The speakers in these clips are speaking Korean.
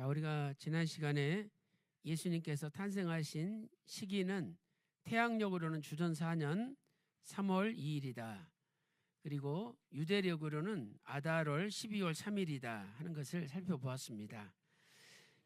자, 우리가 지난 시간에 예수님께서 탄생하신 시기는 태양력으로는 주전 4년 3월 2일이다. 그리고 유대력으로는 아달월 12월 3일이다 하는 것을 살펴보았습니다.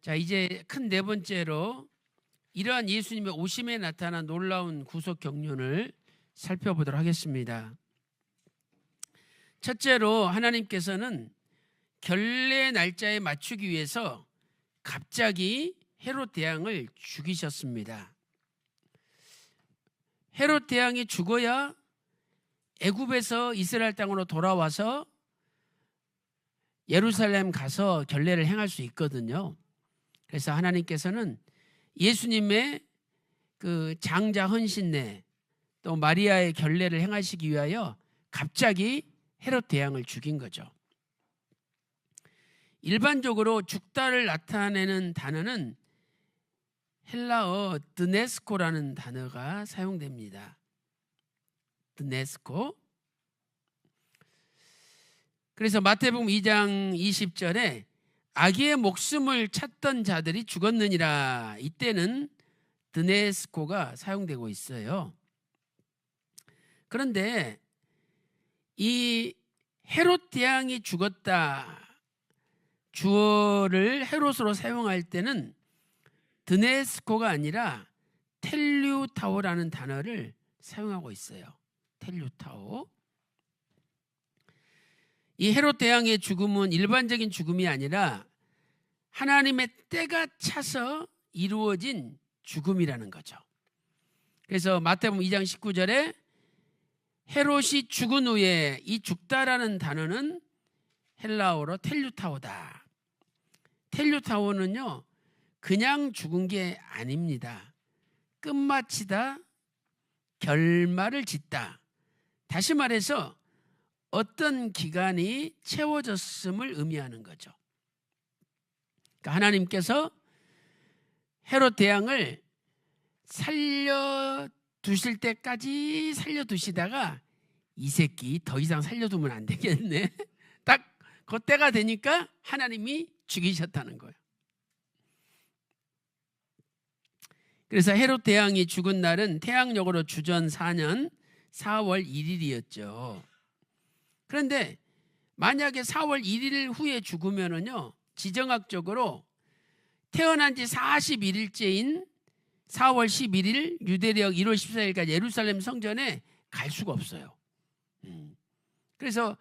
자, 이제 큰 네 번째로 이러한 예수님의 오심에 나타난 놀라운 구속 경륜을 살펴보도록 하겠습니다. 첫째로 하나님께서는 결례 날짜에 맞추기 위해서 갑자기 헤롯 대왕을 죽이셨습니다. 헤롯 대왕이 죽어야 애굽에서 이스라엘 땅으로 돌아와서 예루살렘 가서 결례를 행할 수 있거든요. 그래서 하나님께서는 예수님의 그 장자 헌신례 또 마리아의 결례를 행하시기 위하여 갑자기 헤롯 대왕을 죽인 거죠. 일반적으로 죽다를 나타내는 단어는 헬라어 드네스코라는 단어가 사용됩니다. 드네스코. 그래서 마태복음 2장 20절에 아기의 목숨을 찾던 자들이 죽었느니라, 이때는 드네스코가 사용되고 있어요. 그런데 이 헤롯 대왕이 죽었다 주어를 헤롯으로 사용할 때는 드네스코가 아니라 텔류타오라는 단어를 사용하고 있어요. 텔류타오. 이 헤롯 대왕의 죽음은 일반적인 죽음이 아니라 하나님의 때가 차서 이루어진 죽음이라는 거죠. 그래서 마태복음 2장 19절에 헤롯이 죽은 후에, 이 죽다라는 단어는 헬라어로 텔류타오다. 텔류타오는요, 그냥 죽은 게 아닙니다. 끝마치다, 결말을 짓다. 다시 말해서 어떤 기간이 채워졌음을 의미하는 거죠. 그러니까 하나님께서 헤롯 대왕을 살려두실 때까지 살려두시다가 이 새끼 더 이상 살려두면 안 되겠네. 딱 그때가 되니까 하나님이 죽이셨다는 거예요. 그래서 헤롯 대왕이 죽은 날은 태양력으로 주전 4년 4월 1일이었죠. 그런데 만약에 4월 1일 후에 죽으면은요, 지정학적으로 태어난 지 41일째인 4월 11일 유대력 1월 14일까지 예루살렘 성전에 갈 수가 없어요. 그래서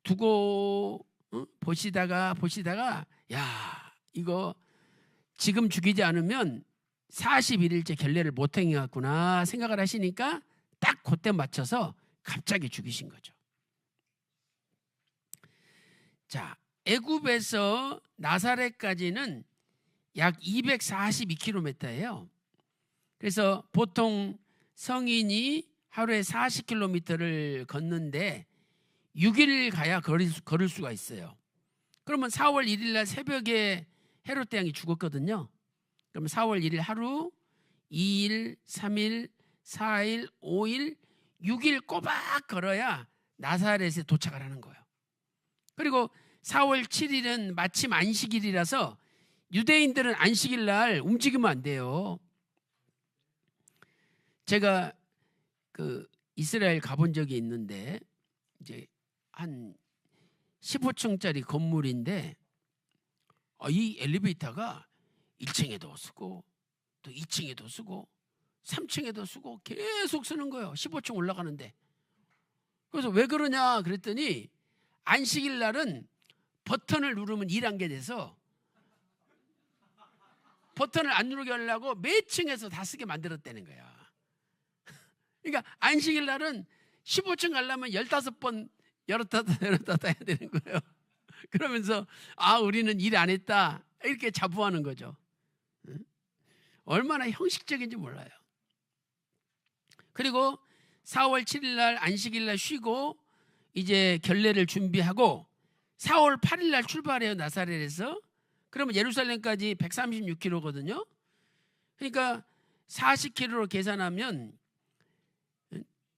두고 보시다가 야, 이거 지금 죽이지 않으면 41일째 결례를 못 행해갔구나 생각을 하시니까 딱 그때 맞춰서 갑자기 죽이신 거죠. 자, 애굽에서 나사렛까지는 약 242km예요. 그래서 보통 성인이 하루에 40km를 걷는데 6일 가야 걸을 수가 있어요. 그러면 4월 1일 날 새벽에 헤롯 대왕이 죽었거든요. 그러면 4월 1일 하루, 2일, 3일, 4일, 5일, 6일 꼬박 걸어야 나사렛에 도착을 하는 거예요. 그리고 4월 7일은 마침 안식일이라서 유대인들은 안식일 날 움직이면 안 돼요. 제가 그 이스라엘 가본 적이 있는데 이제 한 15층짜리 건물인데 이 엘리베이터가 1층에도 쓰고 또 2층에도 쓰고 3층에도 쓰고 계속 쓰는 거예요. 15층 올라가는데. 그래서 왜 그러냐 그랬더니 안식일 날은 버튼을 누르면 1단계 돼서 버튼을 안 누르게 하려고 몇 층에서 다 쓰게 만들었다는 거야. 그러니까 안식일 날은 15층 가려면 15번 열었다 해야 되는 거예요. 그러면서 우리는 일 안 했다 이렇게 자부하는 거죠. 얼마나 형식적인지 몰라요. 그리고 4월 7일 날 안식일 날 쉬고 이제 결례를 준비하고 4월 8일 날 출발해요, 나사렛에서. 그러면 예루살렘까지 136km거든요. 그러니까 40km로 계산하면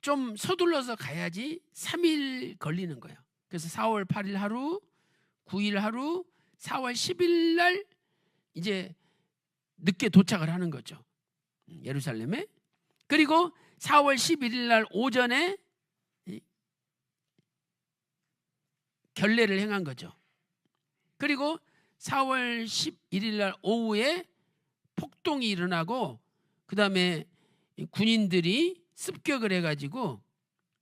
좀 서둘러서 가야지 3일 걸리는 거예요. 그래서 4월 8일 하루, 9일 하루, 4월 10일 날 이제 늦게 도착을 하는 거죠. 예루살렘에. 그리고 4월 11일 날 오전에 결례를 행한 거죠. 그리고 4월 11일 날 오후에 폭동이 일어나고 그다음에 군인들이 습격을 해가지고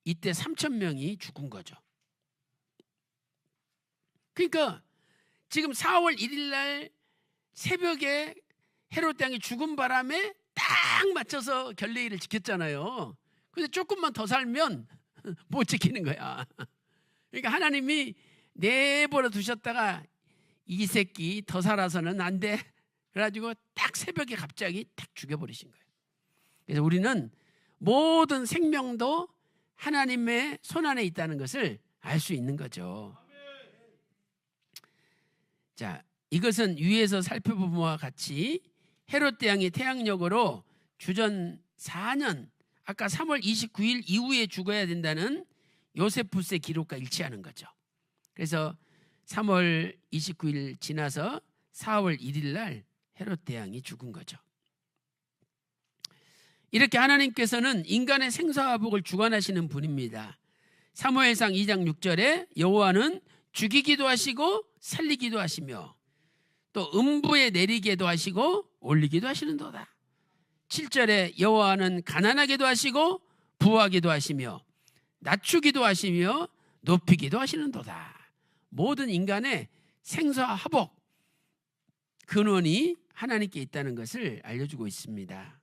이때 3,000명이 죽은 거죠. 그러니까 지금 4월 1일 날 새벽에 헤롯 왕이 죽은 바람에 딱 맞춰서 결례일을 지켰잖아요. 근데 조금만 더 살면 못 지키는 거야. 그러니까 하나님이 내버려 두셨다가 이 새끼 더 살아서는 안 돼. 그래가지고 딱 새벽에 갑자기 딱 죽여버리신 거예요. 그래서 우리는 모든 생명도 하나님의 손안에 있다는 것을 알 수 있는 거죠. 자, 이것은 위에서 살펴본 바와 같이 헤롯 대왕이 태양력으로 주전 4년, 아까 3월 29일 이후에 죽어야 된다는 요세푸스의 기록과 일치하는 거죠. 그래서 3월 29일 지나서 4월 1일 날 헤롯 대왕이 죽은 거죠. 이렇게 하나님께서는 인간의 생사화복을 주관하시는 분입니다. 사무엘상 2장 6절에 여호와는 죽이기도 하시고 살리기도 하시며 또 음부에 내리게도 하시고 올리기도 하시는도다. 7절에 여호와는 가난하게도 하시고 부하게도 하시며 낮추기도 하시며 높이기도 하시는도다. 모든 인간의 생사화복 근원이 하나님께 있다는 것을 알려주고 있습니다.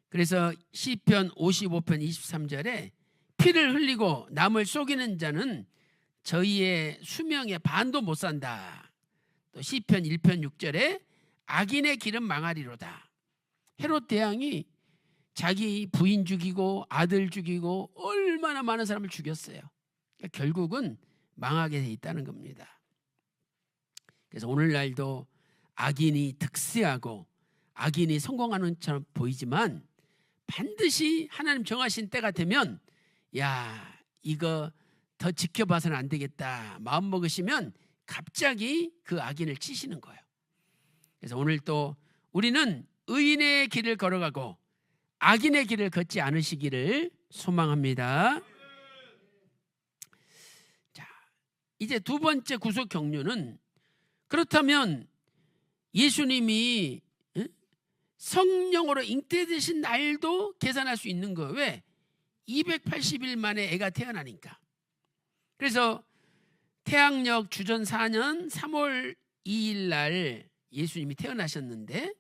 그래서 시편 55편 23절에 피를 흘리고 남을 속이는 자는 저희의 수명의 반도 못 산다. 또 시편 1편 6절에 악인의 길은 망하리로다. 헤롯 대왕이 자기 부인 죽이고 아들 죽이고 얼마나 많은 사람을 죽였어요. 그러니까 결국은 망하게 돼 있다는 겁니다. 그래서 오늘날도 악인이 득세하고 악인이 성공하는 것처럼 보이지만 반드시 하나님 정하신 때가 되면 야, 이거 더 지켜봐서는 안 되겠다 마음 먹으시면 갑자기 그 악인을 치시는 거예요. 그래서 오늘 또 우리는 의인의 길을 걸어가고 악인의 길을 걷지 않으시기를 소망합니다. 자, 이제 두 번째 구속 경륜은 그렇다면 예수님이 성령으로 잉태되신 날도 계산할 수 있는 거예요. 왜? 280일 만에 애가 태어나니까. 그래서 태양력 주전 4년 3월 2일 날 예수님이 태어나셨는데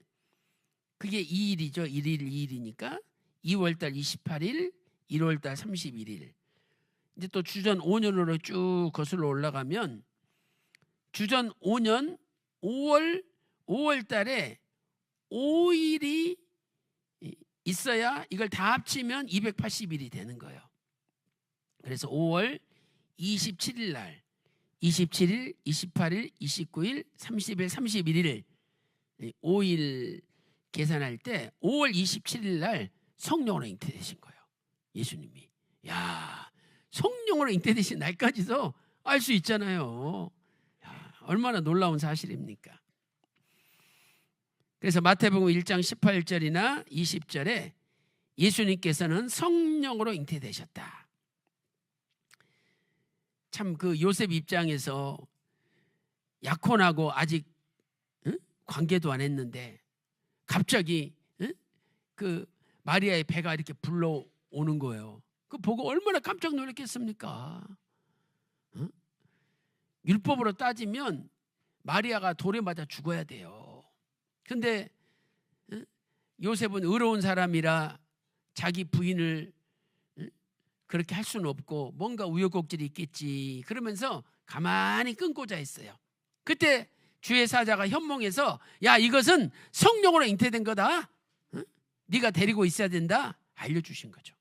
그게 2일이죠. 1일 2일이니까 2월달 28일 1월달 31일. 이제 또 주전 5년으로 쭉 거슬러 올라가면 주전 5년 5월 달에 5일이 있어야 이걸 다 합치면 280일이 되는 거예요. 그래서 5월 27일 날 27일, 28일, 29일, 30일, 31일 5일 계산할 때 5월 27일 날 성령으로 잉태되신 거예요. 예수님이. 야, 성령으로 잉태되신 날까지도 알 수 있잖아요. 야, 얼마나 놀라운 사실입니까? 그래서 마태복음 1장 18절이나 20절에 예수님께서는 성령으로 잉태되셨다. 참 그 요셉 입장에서 약혼하고 아직 관계도 안 했는데 갑자기 그 마리아의 배가 이렇게 불러오는 거예요. 그 보고 얼마나 깜짝 놀랐겠습니까? 율법으로 따지면 마리아가 돌에 맞아 죽어야 돼요. 근데 요셉은 의로운 사람이라 자기 부인을 그렇게 할 수는 없고 뭔가 우여곡절이 있겠지 그러면서 가만히 끊고자 했어요. 그때 주의 사자가 현몽에서 야, 이것은 성령으로 잉태된 거다. 네가 데리고 있어야 된다 알려주신 거죠.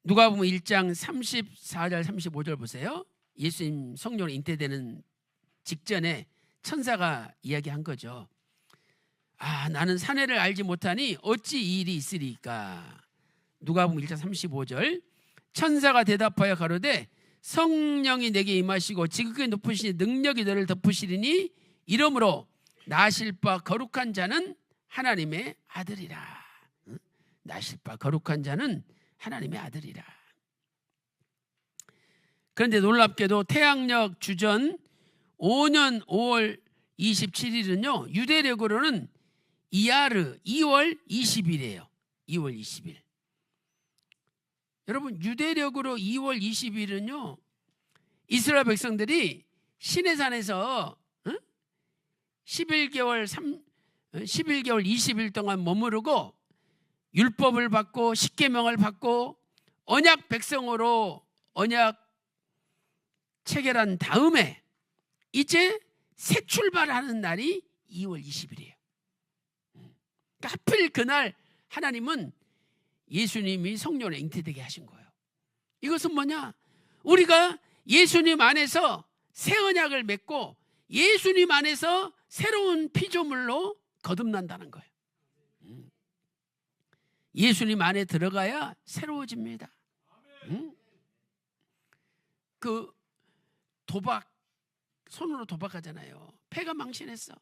누가복음 1장 34절 35절 보세요. 예수님 성령으로 잉태되는 직전에 천사가 이야기한 거죠. 아, 나는 사내를 알지 못하니 어찌 이 일이 있으리까. 누가복음 1장 35절 천사가 대답하여 가로되 성령이 내게 임하시고 지극히 높으신 능력이 너를 덮으시리니 이러므로 나실 바 거룩한 자는 하나님의 아들이라. 나실 바 거룩한 자는 하나님의 아들이라. 그런데 놀랍게도 태양력 주전 5년 5월 27일은요 유대력으로는 이야르 2월 20일이에요. 2월 20일. 여러분 유대력으로 2월 20일은요 이스라엘 백성들이 시내산에서 11개월 20일 동안 머무르고 율법을 받고 십계명을 받고 언약 백성으로 언약 체결한 다음에 이제 새 출발하는 날이 2월 20일이에요. 그러니까 하필 그날 하나님은 예수님이 성령으로 잉태되게 하신 거예요. 이것은 뭐냐? 우리가 예수님 안에서 새 언약을 맺고 예수님 안에서 새로운 피조물로 거듭난다는 거예요. 예수님 안에 들어가야 새로워집니다. 그 도박, 손으로 도박하잖아요. 패가 망신했어.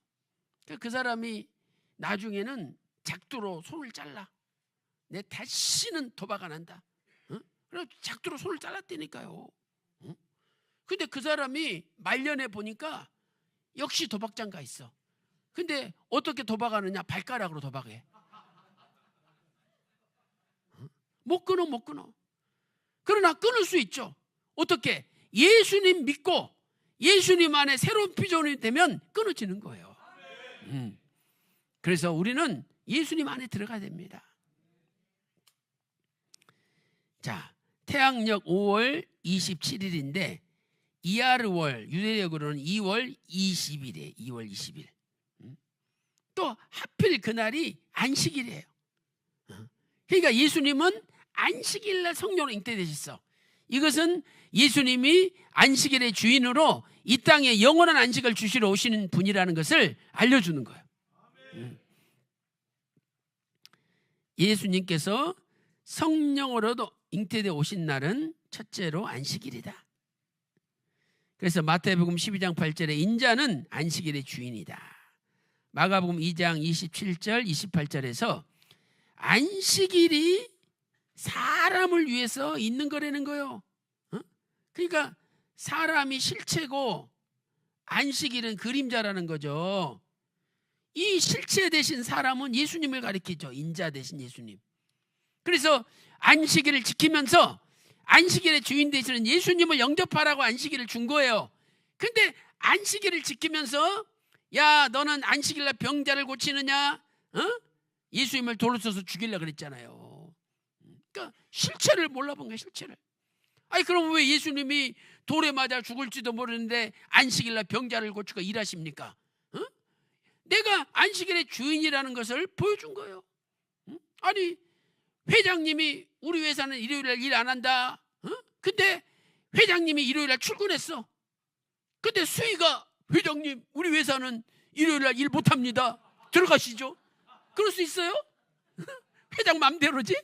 그 사람이 나중에는 작두로 손을 잘라. 내 다시는 도박 안 한다. 그래서 작두로 손을 잘랐다니까요. 근데 그 사람이 말년에 보니까 역시 도박장 가 있어. 근데 어떻게 도박하느냐? 발가락으로 도박해. 못 끊어. 그러나 끊을 수 있죠. 어떻게? 예수님 믿고 예수님 안에 새로운 피조물이 되면 끊어지는 거예요. 그래서 우리는 예수님 안에 들어가야 됩니다. 자, 태양력 5월 27일인데 이하르월 유대력으로는 2월 20일이에요. 2월 20일. 또 하필 그날이 안식일이에요. 그러니까 예수님은 안식일날 성령으로 잉태되셨어. 이것은 예수님이 안식일의 주인으로 이 땅에 영원한 안식을 주시러 오시는 분이라는 것을 알려주는 거예요. 예수님께서 성령으로도 잉태되어 오신 날은 첫째로 안식일이다. 그래서 마태복음 12장 8절에 인자는 안식일의 주인이다. 마가복음 2장 27절 28절에서 안식일이 사람을 위해서 있는 거라는 거예요. 그러니까 사람이 실체고 안식일은 그림자라는 거죠. 이 실체 대신 사람은 예수님을 가리키죠. 인자 대신 예수님. 그래서 안식일을 지키면서 안식일의 주인 되시는 예수님을 영접하라고 안식일을 준 거예요. 근데 안식일을 지키면서 야 너는 안식일날 병자를 고치느냐? 예수님을 돌로 써서 죽이려고 그랬잖아요. 그러니까 실체를 몰라본 거예요. 실체를. 아니 그럼 왜 예수님이 돌에 맞아 죽을지도 모르는데 안식일날 병자를 고치고 일하십니까? 내가 안식일의 주인이라는 것을 보여준 거예요. 아니 회장님이 우리 회사는 일요일날 일 안 한다. 근데 회장님이 일요일날 출근했어. 근데 수희가 회장님 우리 회사는 일요일날 일 못합니다. 들어가시죠. 그럴 수 있어요? 회장 맘대로지?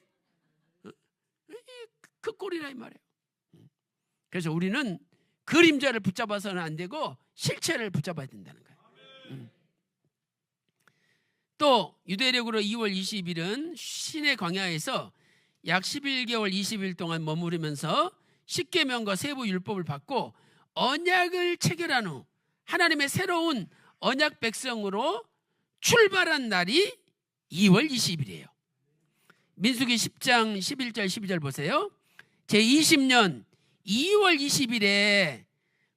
그 꼴이라 이 말이에요. 그래서 우리는 그림자를 붙잡아서는 안 되고 실체를 붙잡아야 된다는 거예요. 또 유대력으로 2월 20일은 시내 광야에서 약 11개월 20일 동안 머무르면서 십계명과 세부 율법을 받고 언약을 체결한 후 하나님의 새로운 언약 백성으로 출발한 날이 2월 20일이에요. 민수기 10장 11절 12절 보세요. 제20년 2월 20일에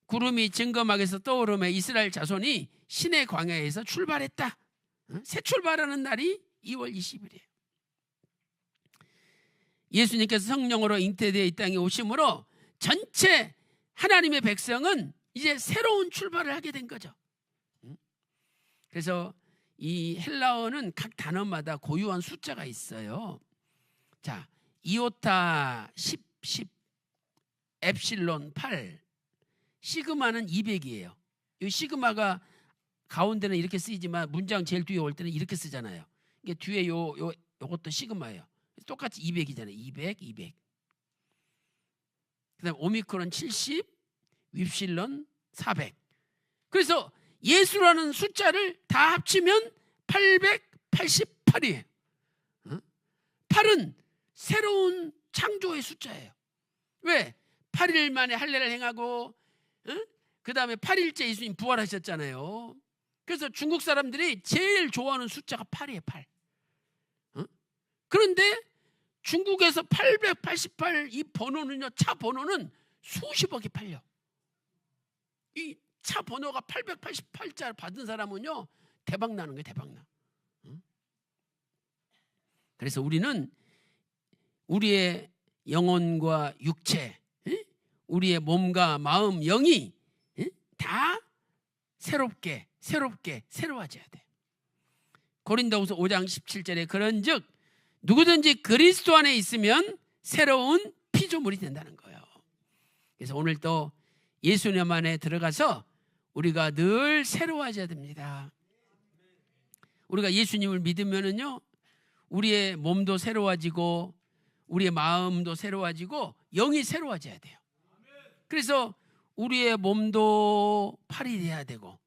구름이 증거막에서 떠오르며 이스라엘 자손이 시내 광야에서 출발했다. 새 출발하는 날이 2월 20일이에요. 예수님께서 성령으로 잉태되어 이 땅에 오심으로 전체 하나님의 백성은 이제 새로운 출발을 하게 된 거죠. 그래서 이 헬라어는 각 단어마다 고유한 숫자가 있어요. 자, 이오타 10, 엡실론 8, 시그마는 200이에요. 이 시그마가 가운데는 이렇게 쓰이지만 문장 제일 뒤에 올 때는 이렇게 쓰잖아요. 이게 뒤에 요것도 시그마예요. 똑같이 200이잖아요. 200. 그래서 그다음에 오미크론 70, 윕실론 400. 그래서 예수라는 숫자를 다 합치면 888이에요. 8은 새로운 창조의 숫자예요. 왜? 8일 만에 할례를 행하고 그 다음에 8일째 예수님 부활하셨잖아요. 그래서 중국 사람들이 제일 좋아하는 숫자가 8이에요. 8. 그런데 중국에서 888 이 번호는요, 차 번호는 수십억이 팔려. 이 차 번호가 888자 받은 사람은요 대박 나는 거예요. 대박 나. 그래서 우리는 우리의 영혼과 육체, 우리의 몸과 마음, 영이 다 새로워져야 돼. 고린도후서 5장 17절에 그런즉 누구든지 그리스도 안에 있으면 새로운 피조물이 된다는 거예요. 그래서 오늘 또 예수님 안에 들어가서 우리가 늘 새로워져야 됩니다. 우리가 예수님을 믿으면은요, 우리의 몸도 새로워지고 우리의 마음도 새로워지고 영이 새로워져야 돼요. 그래서 우리의 몸도 팔이 돼야 되고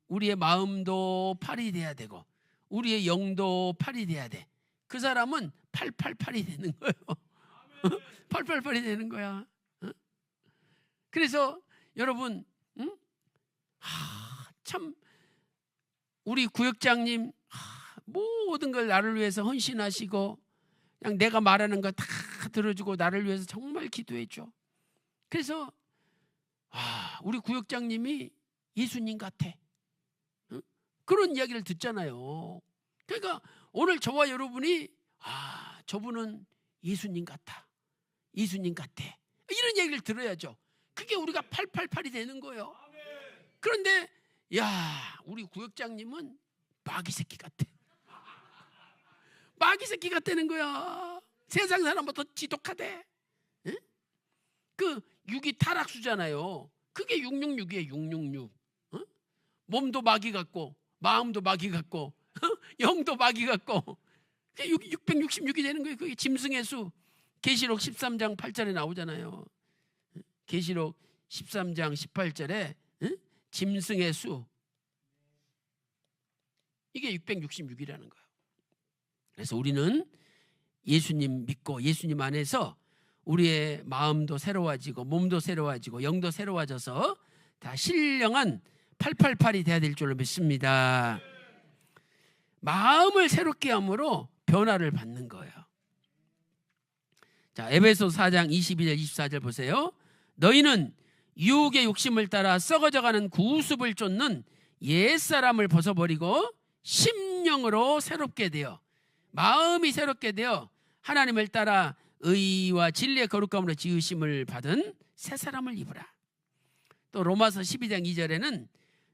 우리의 마음도 팔이 돼야 되고 우리의 영도 팔이 돼야 돼. 그 사람은 888이 되는 거예요. 888이 되는 거야. 그래서 여러분, 참 우리 구역장님 모든 걸 나를 위해서 헌신하시고 그냥 내가 말하는 거 다 들어주고 나를 위해서 정말 기도해줘. 그래서 우리 구역장님이 예수님 같아. 그런 이야기를 듣잖아요. 그러니까 오늘 저와 여러분이 저분은 예수님 같아. 예수님 같아. 이런 얘기를 들어야죠. 그게 우리가 888이 되는 거예요. 그런데 우리 구역장님은 마귀 새끼 같아. 마귀 새끼 같다는 거야. 세상 사람보다 지독하대. 그 6이 타락수잖아요. 그게 666이에요. 666. 몸도 마귀 같고 마음도 마귀 같고 영도 마귀 같고 666이 되는 거예요. 그게 짐승의 수. 계시록 13장 8절에 나오잖아요. 계시록 13장 18절에 짐승의 수. 이게 666이라는 거예요. 그래서 우리는 예수님 믿고 예수님 안에서 우리의 마음도 새로워지고 몸도 새로워지고 영도 새로워져서 다 신령한 888이 돼야 될 줄로 믿습니다. 마음을 새롭게 함으로 변화를 받는 거예요. 자, 에베소서 4장 22절 24절 보세요. 너희는 유혹의 욕심을 따라 썩어져가는 구습을 쫓는 옛사람을 벗어버리고 심령으로 새롭게 되어 마음이 새롭게 되어 하나님을 따라 의와 진리의 거룩함으로 지으심을 받은 새 사람을 입으라. 또 로마서 12장 2절에는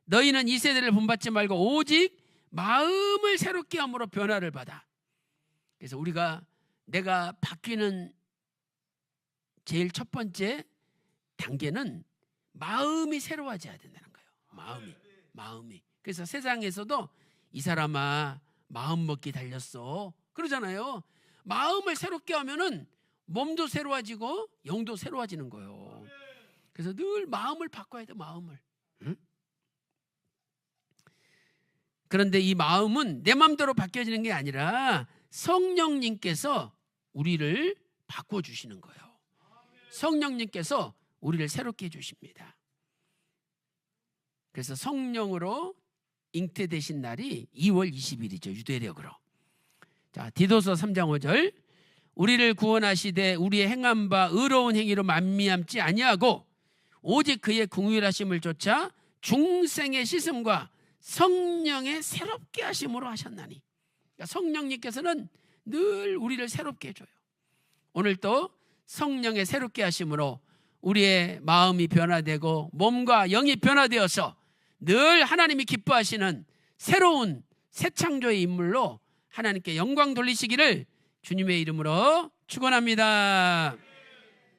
너희는 이 세대를 본받지 말고 오직 마음을 새롭게 함으로 변화를 받아. 그래서 내가 바뀌는 제일 첫 번째 단계는 마음이 새로워져야 된다는 거예요. 마음이. 그래서 세상에서도 이 사람아 마음 먹기 달렸어 그러잖아요. 마음을 새롭게 하면은 몸도 새로워지고 영도 새로워지는 거예요. 그래서 늘 마음을 바꿔야 돼. 마음을. 그런데 이 마음은 내 마음대로 바뀌어지는 게 아니라 성령님께서 우리를 바꿔주시는 거예요. 성령님께서 우리를 새롭게 해주십니다. 그래서 성령으로 잉태되신 날이 2월 20일이죠. 유대력으로. 자, 디도서 3장 5절 우리를 구원하시되 우리의 행한 바 의로운 행위로 만미함지 아니하고 오직 그의 긍휼하심을 쫓아 중생의 씻음과 성령의 새롭게 하심으로 하셨나니. 그러니까 성령님께서는 늘 우리를 새롭게 해줘요. 오늘 또 성령의 새롭게 하심으로 우리의 마음이 변화되고 몸과 영이 변화되어서 늘 하나님이 기뻐하시는 새로운 새 창조의 인물로 하나님께 영광 돌리시기를 주님의 이름으로 축원합니다.